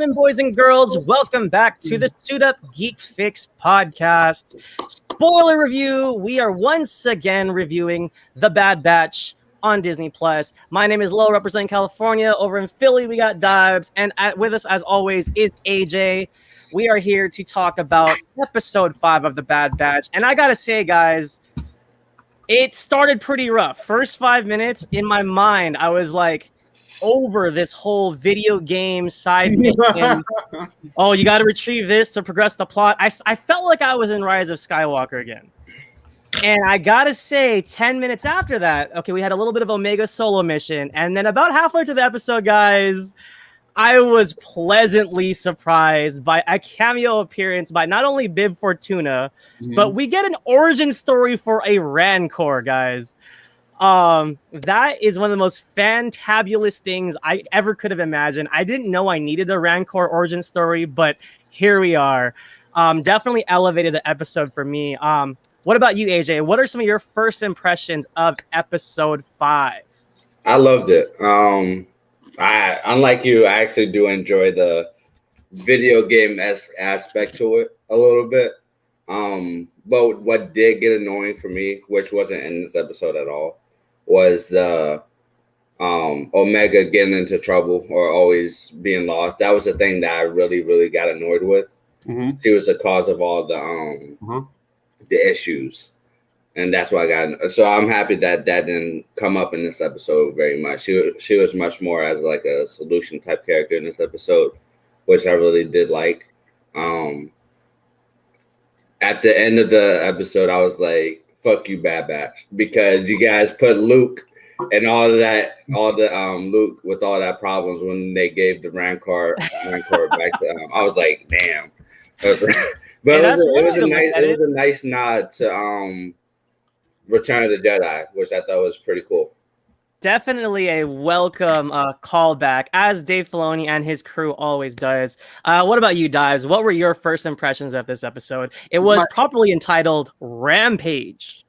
gentlemen, boys and girls, welcome back to the Suit Up Geek Fix podcast. Spoiler review, we are once again reviewing The Bad Batch on Disney+. My name is Lo, representing California. Over in Philly, we got Dibes, and with us, as always, is AJ. We are here to talk about episode 5 of The Bad Batch, and I gotta say, guys, it started pretty rough. First 5 minutes, in my mind, I was like, over this whole video game side mission. Oh, you got to retrieve this to progress the plot. I felt like I was in Rise of Skywalker again. And I got to say, 10 minutes after that, okay, we had a little bit of Omega solo mission. And then about halfway through the episode, guys, I was pleasantly surprised by a cameo appearance by not only Bib Fortuna, but we get an origin story for a Rancor, guys. That is one of the most fantabulous things I ever could have imagined. I didn't know I needed a Rancor origin story, but here we are. Definitely elevated the episode for me. What about you, AJ? What are some of your first impressions of episode 5? I loved it. Unlike you, I actually do enjoy the video game aspect to it a little bit. But what did get annoying for me, which wasn't in this episode at all, was the Omega getting into trouble or always being lost. That was the thing that I really, really got annoyed with. She was the cause of all the issues, and that's why I got. So I'm happy that didn't come up in this episode very much. She was much more as like a solution type character in this episode, which I really did like. At the end of the episode, I was like, fuck you, Bad Batch, because you guys put Luke and all the Luke with all that problems when they gave the Rancor back to him. I was like, damn. But it was a nice nod to Return of the Jedi, which I thought was pretty cool. Definitely a welcome callback, as Dave Filoni and his crew always does. What about you, Dives? What were your first impressions of this episode? It was properly entitled Rampage.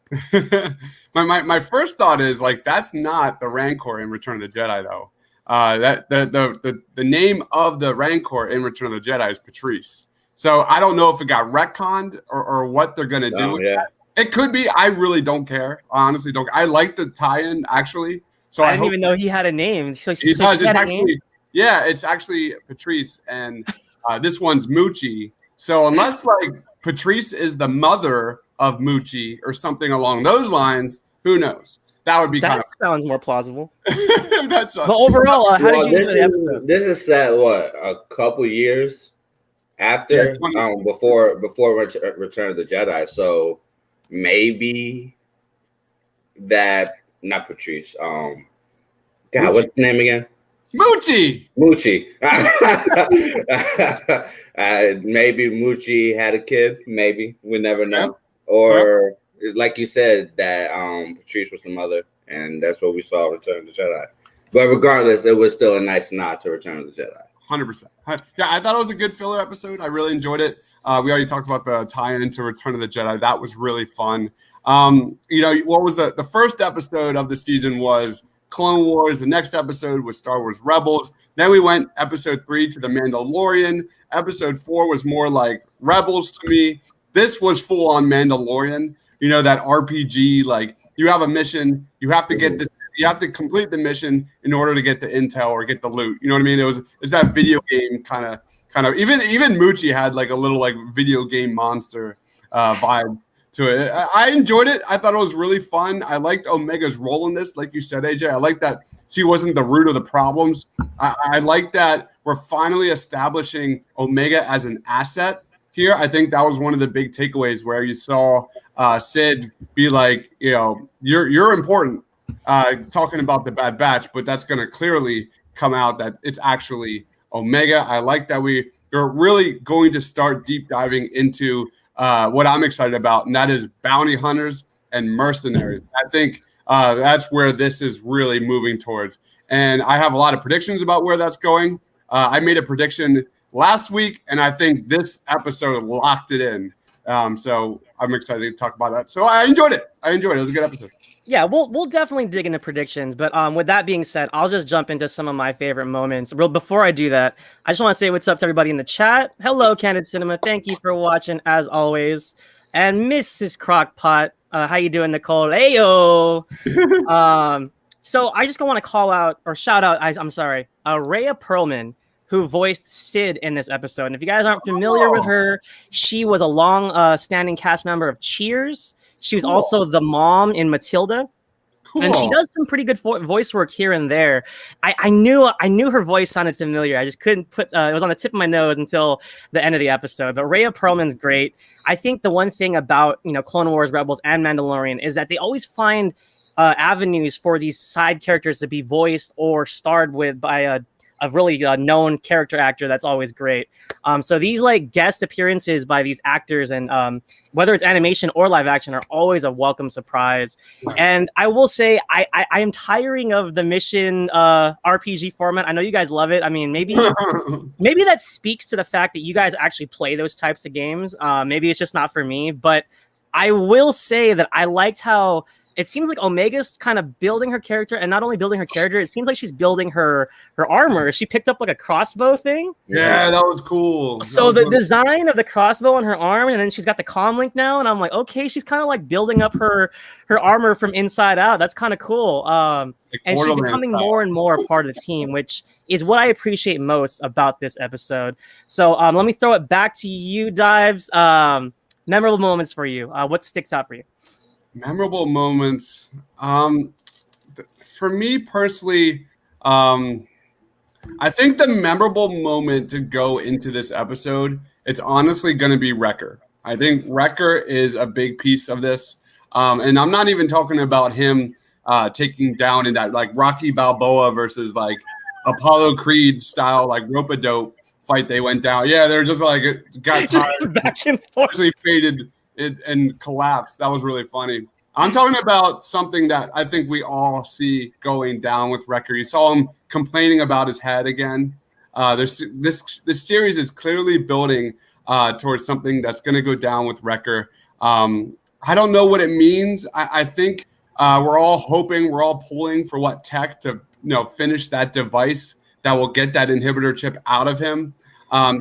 my first thought is like, that's not the Rancor in Return of the Jedi, though. That the name of the Rancor in Return of the Jedi is Patrice. So I don't know if it got retconned or what they're gonna do with that. It could be. I really don't care. I honestly don't. I like the tie-in actually. So I didn't even know he had a name. It's actually Patrice, and this one's Moochie. So unless like Patrice is the mother of Moochie or something along those lines, who knows? That would be sounds more plausible. But overall, how did you enjoy the episode? This is set a couple years after, before Return of the Jedi. So maybe that. Not Patrice. God, what's the name again? Moochie. Maybe Moochie had a kid. Maybe, we never know. Or like you said, that Patrice was the mother, and that's what we saw in Return of the Jedi. But regardless, it was still a nice nod to Return of the Jedi. 100%. Yeah, I thought it was a good filler episode. I really enjoyed it. We already talked about the tie-in to Return of the Jedi. That was really fun. What was the first episode of the season was Clone Wars. The next episode was Star Wars Rebels. Then we went episode 3 to The Mandalorian. Episode 4 was more like Rebels to me. This was full on Mandalorian. You know, that RPG, like you have a mission, you have to get this, you have to complete the mission in order to get the intel or get the loot. You know what I mean? It's that video game kind of even Moochie had like a little like video game monster vibe to it. I enjoyed it. I thought it was really fun. I liked Omega's role in this. Like you said, AJ, I like that she wasn't the root of the problems. I like that we're finally establishing Omega as an asset here. I think that was one of the big takeaways where you saw Sid be like, you're important, talking about the Bad Batch, but that's going to clearly come out that it's actually Omega. I like that we're really going to start deep diving into what I'm excited about, and that is bounty hunters and mercenaries. I think that's where this is really moving towards. And I have a lot of predictions about where that's going. I made a prediction last week, and I think this episode locked it in. So I'm excited to talk about that. So I enjoyed it. It was a good episode. Yeah, we'll definitely dig into predictions, but with that being said, I'll just jump into some of my favorite moments. Before I do that, I just want to say what's up to everybody in the chat. Hello, Candid Cinema. Thank you for watching as always. And Mrs. Crockpot, how you doing, Nicole? Heyo. So I just want to call out or shout out. I'm sorry, Rhea Perlman, who voiced Sid in this episode. And if you guys aren't familiar with her, she was a long-standing cast member of Cheers. She was also the mom in Matilda. Cool. And she does some pretty good voice work here and there. I knew her voice sounded familiar. I just couldn't put it was on the tip of my nose until the end of the episode. But Rhea Perlman's great. I think the one thing about Clone Wars, Rebels, and Mandalorian is that they always find avenues for these side characters to be voiced or starred with by a really known character actor. That's always great. So these like guest appearances by these actors and whether it's animation or live action are always a welcome surprise. And I will say I am tiring of the mission RPG format. I know you guys love it. I mean, maybe that speaks to the fact that you guys actually play those types of games. Maybe it's just not for me, but I will say that I liked how it seems like Omega's kind of building her character, and not only building her character, it seems like she's building her armor. She picked up like a crossbow thing. Yeah, that was cool. So the design of the crossbow on her arm, and then she's got the comm link now, and I'm like, okay, she's kind of like building up her armor from inside out. That's kind of cool. And she's becoming more and more a part of the team, which is what I appreciate most about this episode. So let me throw it back to you, Dives. Memorable moments for you. What sticks out for you? Memorable moments. For me personally, I think the memorable moment to go into this episode, it's honestly going to be Wrecker. I think Wrecker is a big piece of this. And I'm not even talking about him taking down in that like Rocky Balboa versus like Apollo Creed style, like rope-a-dope fight they went down. Yeah, they're just like, it got tired. Back and forth. Actually faded it and collapsed. That was really funny. I'm talking about something that I think we all see going down with Wrecker. You saw him complaining about his head again. This series is clearly building towards something that's going to go down with Wrecker. I don't know what it means. I think we're all hoping, we're all pulling for what tech to finish that device that will get that inhibitor chip out of him.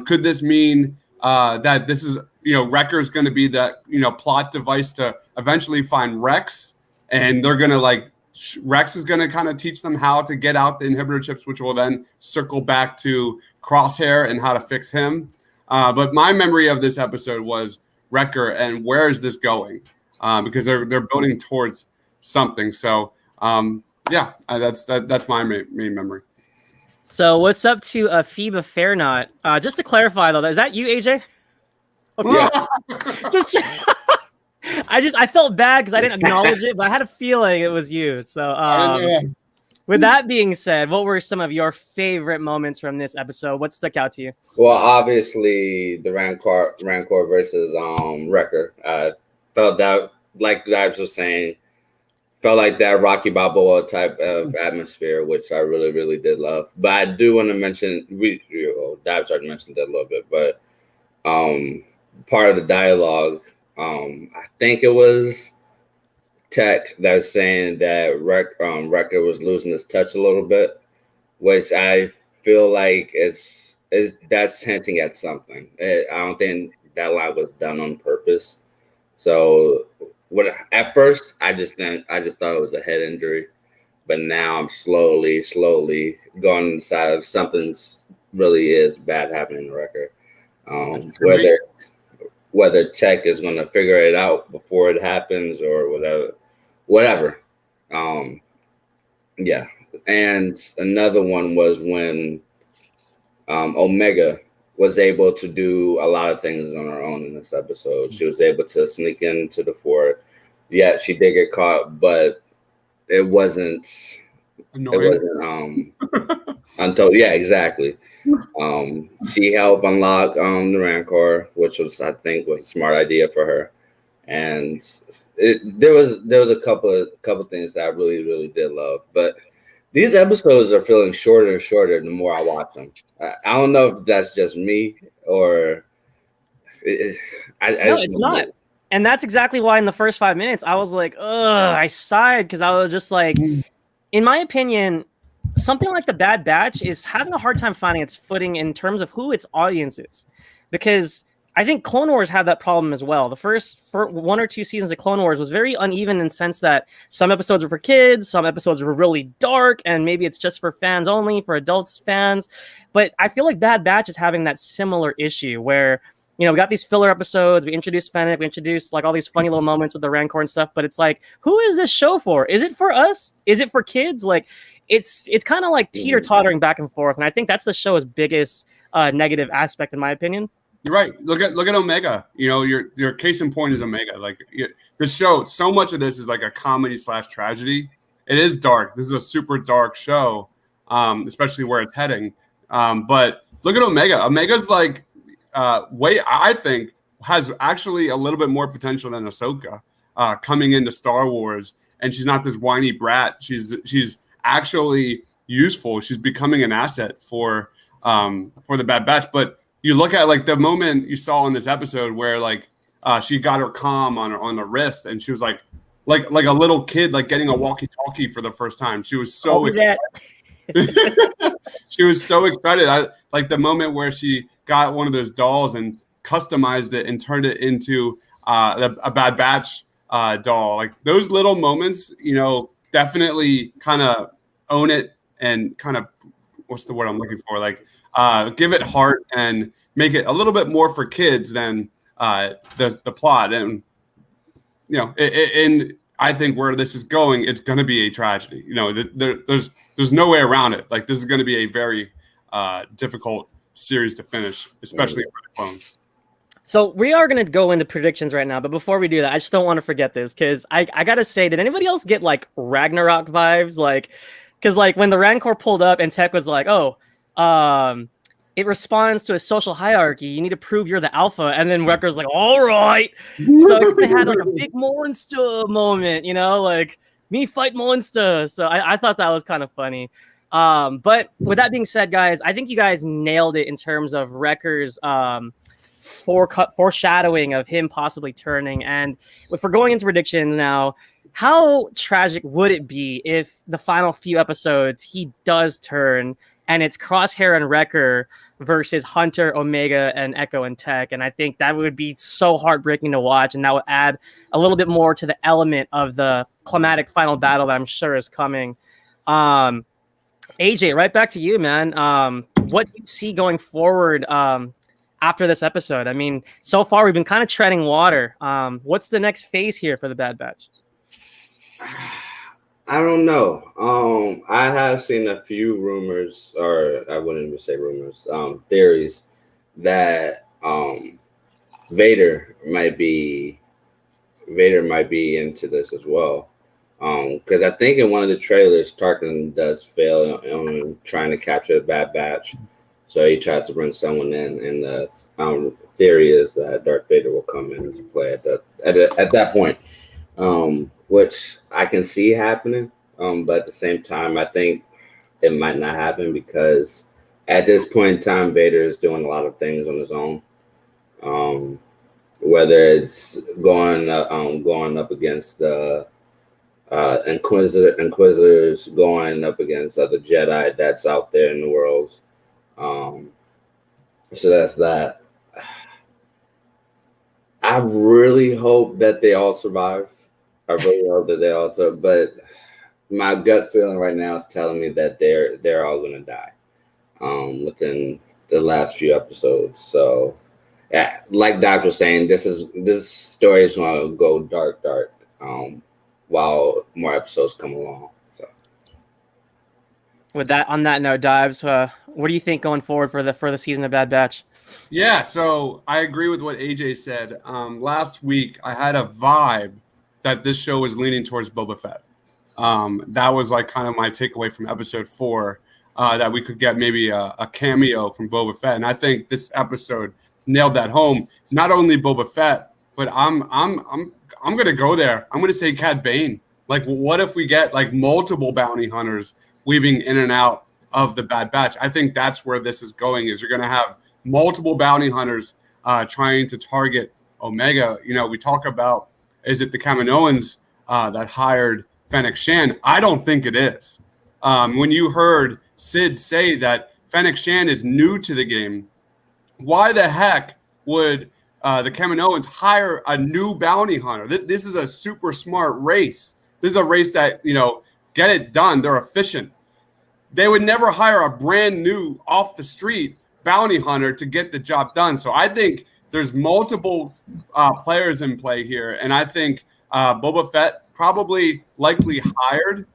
Could this mean that this is Wrecker is going to be that plot device to eventually find Rex, and they're going to Rex is going to kind of teach them how to get out the inhibitor chips, which will then circle back to Crosshair and how to fix him. But my memory of this episode was Wrecker and where is this going? Because they're building towards something. So that's my main memory. So what's up to Phoeba Fairnot? Just to clarify though, is that you, AJ? Okay. I felt bad because I didn't acknowledge it, but I had a feeling it was you. So with that being said, what were some of your favorite moments from this episode? What stuck out to you? Well, obviously the Rancor versus Wrecker. I felt that, like Dives was saying, felt like that Rocky Balboa type of atmosphere, which I really, really did love. But I do want to mention, Dives already mentioned that a little bit, but part of the dialogue, I think it was Tech that was saying that Wrecker was losing his touch a little bit, which I feel like that's hinting at something. I don't think that line was done on purpose. So at first I just thought it was a head injury, but now I'm slowly going on the side of something's really is bad happening to Wrecker. Whether Tech is going to figure it out before it happens or whatever. Yeah. And another one was when Omega was able to do a lot of things on her own in this episode. She was able to sneak into the fort. Yeah, she did get caught, but it wasn't annoying. It wasn't until exactly. She helped unlock the Rancor, which I think was a smart idea for her. And there was a couple things that I really, really did love. But these episodes are feeling shorter and shorter the more I watch them. I don't know if that's just me or No, it's not. And that's exactly why in the first 5 minutes I was like, ugh, I sighed because I was just like, in my opinion, something like The Bad Batch is having a hard time finding its footing in terms of who its audience is. Because I think Clone Wars had that problem as well. The first 1 or 2 seasons of Clone Wars was very uneven in the sense that some episodes were for kids, some episodes were really dark, and maybe it's just for fans only, for adults fans. But I feel like Bad Batch is having that similar issue where, you know, we got these filler episodes, we introduced Fennec, we introduced like all these funny little moments with the Rancor and stuff, but it's like, who is this show for? Is it for us? Is it for kids? Like, it's kind of like teeter-tottering back and forth, and I think that's the show's biggest negative aspect, in my opinion. You're right. Look at Omega. You know, your case in point is Omega. Like the show, so much of this is like a comedy / tragedy. It is dark. This is a super dark show, especially where it's heading. But look at Omega. Omega's like I think has actually a little bit more potential than Ahsoka coming into Star Wars, and she's not this whiny brat. She's actually useful. She's becoming an asset for the Bad Batch. But you look at like the moment you saw in this episode where like she got her comm on the wrist, and she was like a little kid like getting a walkie-talkie for the first time. She was so excited. She was so excited. I like the moment where she got one of those dolls and customized it and turned it into a Bad Batch doll. Like those little moments, you know, definitely kind of own it and kind of, what's the word I'm looking for? Like give it heart and make it a little bit more for kids than the plot. And, you know, and I think where this is going, it's going to be a tragedy. You know, there's no way around it. Like this is going to be a very difficult series to finish, especially for the clones. So we are going to go into predictions right now, but before we do that, I just don't want to forget this because I got to say, did anybody else get like Ragnarok vibes? Like, because like when the Rancor pulled up and Tech was like, oh, it responds to a social hierarchy. You need to prove you're the alpha. And then Wrecker's like, all right. So they had like a big monster moment, you know, like me fight monster. So I thought that was kind of funny. But with that being said, guys, I think you guys nailed it in terms of Wrecker's foreshadowing of him possibly turning. And if we're going into predictions now, how tragic would it be if the final few episodes he does turn and it's Crosshair and Wrecker versus Hunter, Omega, and Echo and Tech? And I think that would be so heartbreaking to watch, and that would add a little bit more to the element of the climatic final battle that I'm sure is coming. AJ, right back to you, man. What do you see going forward after this episode? I mean, so far we've been kind of treading water. What's the next phase here for the Bad Batch? I don't know. I have seen a few rumors, or I wouldn't even say rumors, theories that Vader might be into this as well. Because I think in one of the trailers, Tarkin does fail on trying to capture the Bad Batch, so he tries to bring someone in, and the theory is that Darth Vader will come into play at that point, which I can see happening. But at the same time, I think it might not happen because at this point in time, Vader is doing a lot of things on his own. Whether it's going up against the Inquisitors, going up against other Jedi that's out there in the world. So that's that. I really hope that they all survive. I really hope that they also, but my gut feeling right now is telling me that they're all gonna die within the last few episodes. So yeah, like Doc was saying, this story is gonna go dark, while more episodes come along. So with that, on that note, Dives, what do you think going forward for the season of Bad Batch? Yeah, so I agree with what AJ said. Last week, I had a vibe that this show was leaning towards Boba Fett. That was like kind of my takeaway from episode 4, that we could get maybe a cameo from Boba Fett. And I think this episode nailed that home. Not only Boba Fett, but I'm gonna go there. I'm gonna say Cad Bane. Like, what if we get like multiple bounty hunters weaving in and out of the Bad Batch? I think that's where this is going. Is you're gonna have multiple bounty hunters trying to target Omega. You know, we talk about, is it the Kaminoans that hired Fennec Shan? I don't think it is. When you heard Sid say that Fennec Shan is new to the game, why the heck would the Kaminoans hire a new bounty hunter? This is a super smart race. This is a race that, you know, get it done. They're efficient. They would never hire a brand new off the street bounty hunter to get the job done. So I think there's multiple players in play here. And I think Boba Fett probably likely hired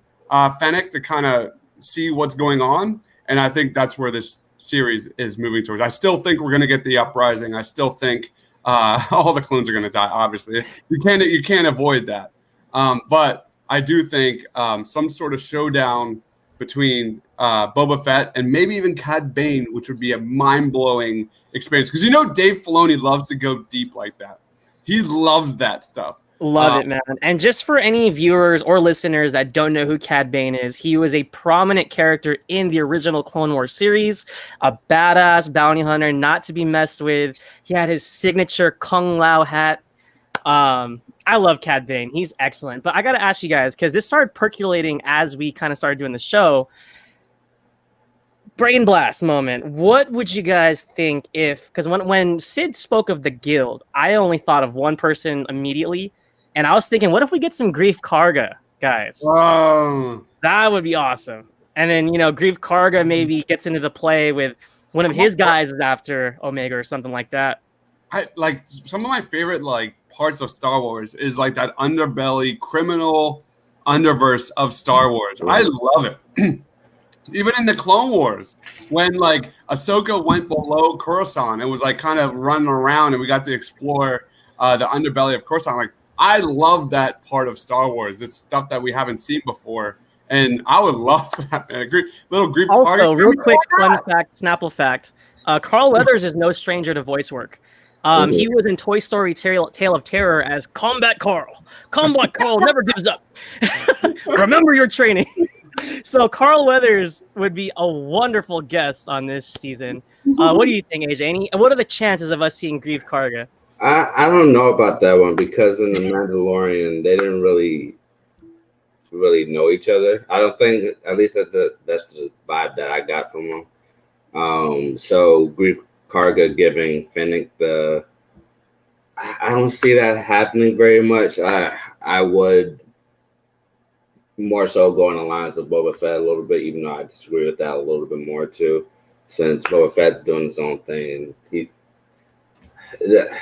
Fennec to kind of see what's going on. And I think that's where this series is moving towards. I still think we're going to get the uprising. I still think all the clones are going to die. Obviously, you can't avoid that. But I do think some sort of showdown between Boba Fett and maybe even Cad Bane, which would be a mind-blowing experience. Because you know Dave Filoni loves to go deep like that. He loves that stuff. Love it, man. And just for any viewers or listeners that don't know who Cad Bane is, he was a prominent character in the original Clone Wars series, a badass bounty hunter, not to be messed with. He had his signature Kung Lao hat. I love Cad Bane. He's excellent. But I got to ask you guys, because this started percolating as we kind of started doing the show. Brain blast moment. What would you guys think if, because when Sid spoke of the guild, I only thought of one person immediately. And I was thinking, what if we get some Grief Karga, guys? Oh. That would be awesome. And then, you know, Grief Karga maybe gets into the play with one of his guys is after Omega or something like that. I like some of my favorite like parts of Star Wars is like that underbelly criminal underverse of Star Wars. I love it. Even in the Clone Wars, when like Ahsoka went below Coruscant and was like kind of running around and we got to explore the underbelly of Coruscant. Like, I love that part of Star Wars. It's stuff that we haven't seen before. And I would love that. Little Grief Also, Karga. real quick fun fact, Snapple fact. Carl Weathers is no stranger to voice work. He was in Toy Story Tale of Terror as Combat Carl. Combat Carl never gives up. Remember your training. So Carl Weathers would be a wonderful guest on this season. What do you think, AJ? What are the chances of us seeing Grief Karga? I don't know about that one because in The Mandalorian, they didn't really know each other. I don't think, at least that's the vibe that I got from them. So Grief Karga giving Fennec I don't see that happening very much. I would more so go on the lines of Boba Fett a little bit, even though I disagree with that a little bit more too, since Boba Fett's doing his own thing and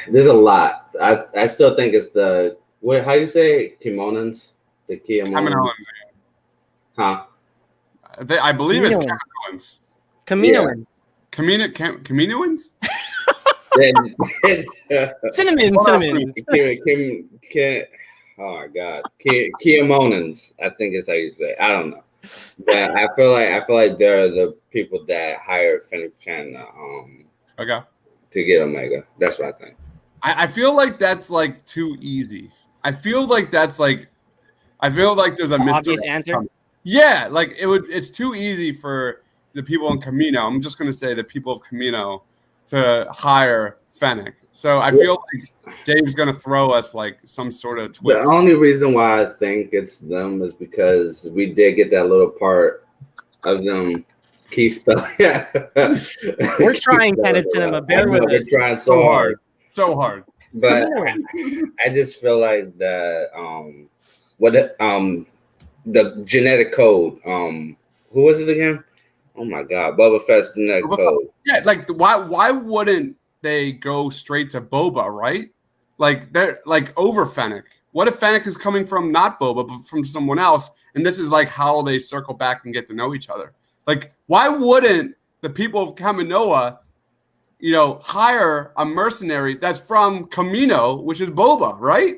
there's a lot. I still think it's how you say Kimonans? The Kimonans. Huh? I believe it's Kaminoans. Kaminoans. Kaminoans? Cinnamon. Oh my God, Kimonans. I think is how you say it. I don't know, but I feel like they're the people that hired Fennec Shan to get Omega. That's what I think. I feel like that's like too easy. I feel like there's a obvious answer. Yeah, like it's too easy for the people in Kamino. I'm just gonna say the people of Kamino to hire Fennec. So I feel like Dave's gonna throw us like some sort of twist. The only reason why I think it's them is because we did get that little part of them key spell. We're trying, Kenneth Cinema. Bear with us. We're trying so hard. So hard. But I just feel like that the genetic code. Who was it again? Oh my God, Boba Fett's genetic code. Yeah, like why wouldn't they go straight to Boba, right? Like they're like over Fennec. What if Fennec is coming from not Boba, but from someone else? And this is like how they circle back and get to know each other. Like, why wouldn't the people of Kaminoa, hire a mercenary that's from Kamino, which is Boba, right?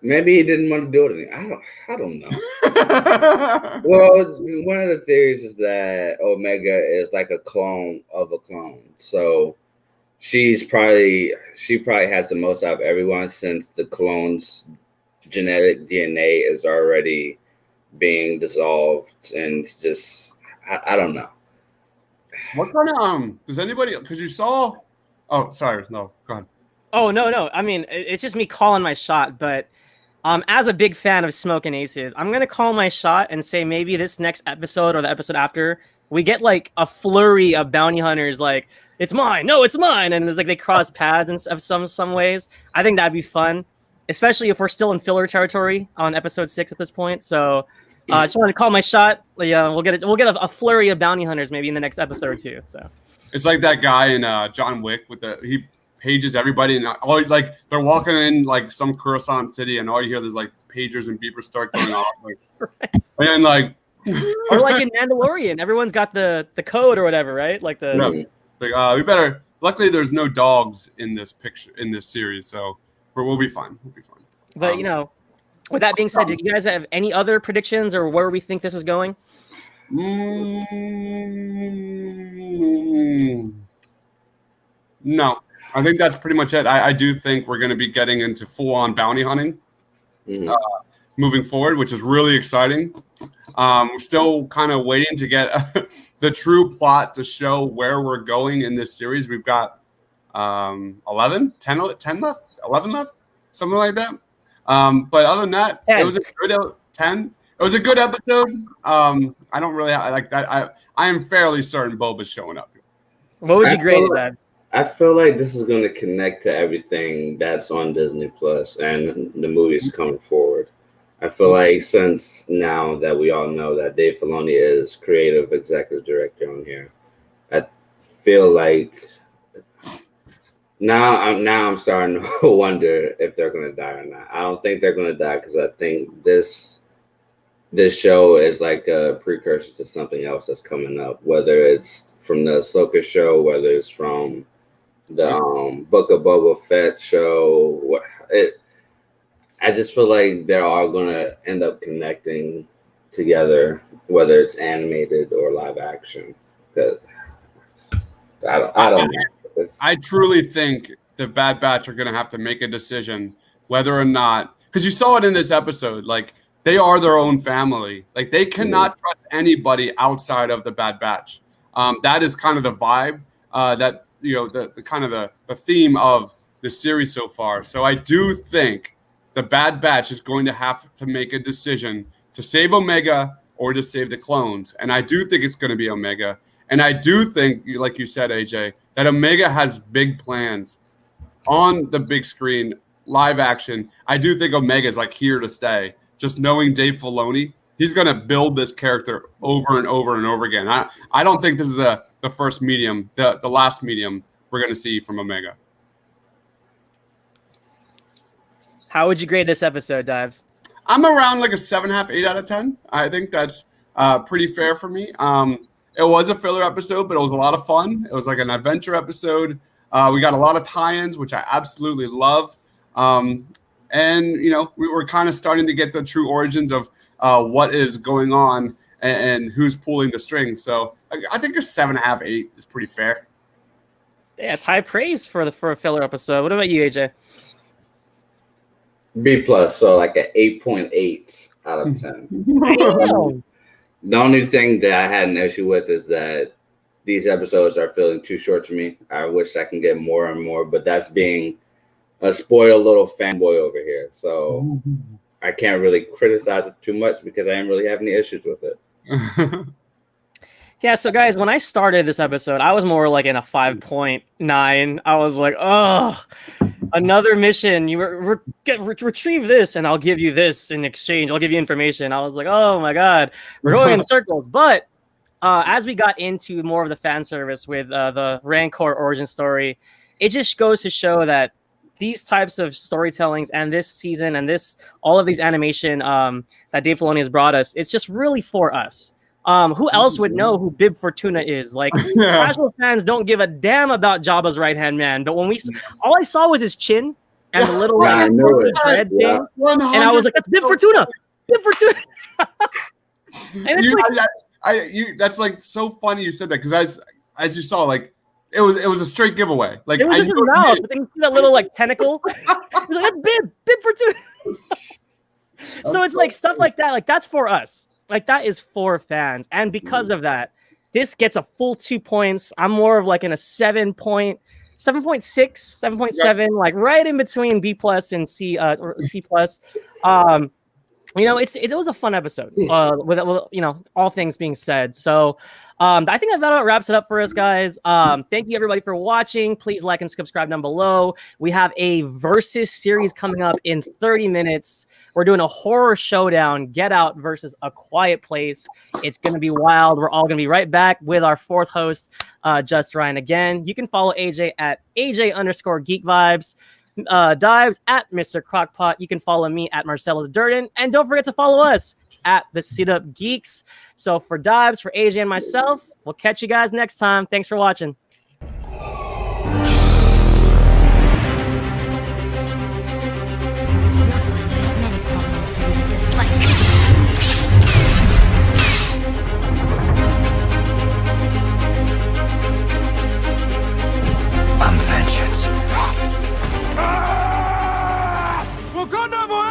Maybe he didn't want to do it. I don't know. Well, one of the theories is that Omega is like a clone of a clone. So she probably has the most out of everyone since the clone's genetic DNA is already being dissolved, and it's just I don't know. What kind of does anybody? Because you saw Oh, sorry. No, go ahead. Oh no. I mean, it's just me calling my shot, but as a big fan of Smoke and Aces, I'm gonna call my shot and say maybe this next episode or the episode after we get like a flurry of bounty hunters, like it's mine, no, it's mine, and it's like they cross paths and of some ways. I think that'd be fun, especially if we're still in filler territory on episode 6 at this point. So I just wanted to call my shot. We'll get a flurry of bounty hunters maybe in the next episode or two. So it's like that guy in John Wick with he pages everybody, and all like they're walking in like some Coruscant city, and all you hear there's like pagers and beepers start going off, like, right. And like, or like in Mandalorian, everyone's got the code or whatever, right? Like the like we better. Luckily, there's no dogs in this series, so we'll be fine. We'll be fine. But with that being said, do you guys have any other predictions or where we think this is going? No. I think that's pretty much it. I do think we're going to be getting into full-on bounty hunting moving forward, which is really exciting. We're still kind of waiting to get the true plot to show where we're going in this series. We've got 10 left, 11 left, something like that. But other than that, 10. It was a good 10. It was a good episode. I don't really like that. I am fairly certain Boba's showing up. What would you grade it at? I feel like this is going to connect to everything that's on Disney Plus and the movies coming forward. I feel like since now that we all know that Dave Filoni is creative executive director on here, I feel like now I'm starting to wonder if they're going to die or not. I don't think they're going to die because I think this show is like a precursor to something else that's coming up, whether it's from the Ahsoka show, whether it's from the Book of Boba Fett show. I just feel like they're all going to end up connecting together, whether it's animated or live action. Because I don't know. I truly think the Bad Batch are going to have to make a decision whether or not, because you saw it in this episode, like they are their own family. Like they cannot trust anybody outside of the Bad Batch. That is kind of the vibe that, the kind of the theme of the series so far. So I do think the Bad Batch is going to have to make a decision to save Omega or to save the clones. And I do think it's going to be Omega. And I do think, like you said, AJ, that Omega has big plans on the big screen, live action. I do think Omega is like here to stay. Just knowing Dave Filoni, he's going to build this character over and over and over again. I don't think this is the first medium, the last medium we're going to see from Omega. How would you grade this episode, Dives? I'm around like a 7.5, 8 out of 10. I think that's pretty fair for me. It was a filler episode, but it was a lot of fun. It was like an adventure episode. We got a lot of tie-ins, which I absolutely love. And, we were kind of starting to get the true origins of what is going on and who's pulling the strings. So I think a 7.5, 8 is pretty fair. Yeah, it's high praise for a filler episode. What about you, AJ? B+, so like an 8.8 out of 10. The only thing that I had an issue with is that these episodes are feeling too short to me. I wish I can get more and more, but that's being a spoiled little fanboy over here. So I can't really criticize it too much because I didn't really have any issues with it. Yeah, so guys, when I started this episode, I was more like in a 5.9. I was like, oh, another mission. You retrieve this, and I'll give you this in exchange. I'll give you information. I was like, oh my god, we're going in circles. But as we got into more of the fan service with the Rancor origin story, it just goes to show that these types of storytellings and this season and all of these animation that Dave Filoni has brought us, it's just really for us. Who else would know who Bib Fortuna is? Like, casual fans don't give a damn about Jabba's right-hand man. But when all I saw was his chin and the little red thing. And I was like, that's Bib Fortuna! Bib Fortuna! And it's that's like so funny you said that, because as you saw, like, it was a straight giveaway. Like, it was just his mouth, but then you see that little like tentacle. He's like, that's Bib Fortuna! So it's like stuff like that. Like, that's for us. Like, that is for fans. And because of that, this gets a full 2 points. I'm more of like in a 7.5 7.6, 7.7, like right in between B plus and C or C plus. You know, it was a fun episode. With you know, all things being said, so I think that about wraps it up for us, guys. Thank you everybody for watching. Please like and subscribe down below. We have a versus series coming up in 30 minutes. We're doing a horror showdown, Get Out versus A Quiet Place. It's going to be wild. We're all going to be right back with our fourth host, Just Ryan. Again, you can follow AJ at AJ_Geek Vibes. Dives at Mr. Crockpot. You can follow me at Marcellus Durden. And don't forget to follow us at the Suit Up Geeks. So for Dives, for AJ and myself, we'll catch you guys next time. Thanks for watching.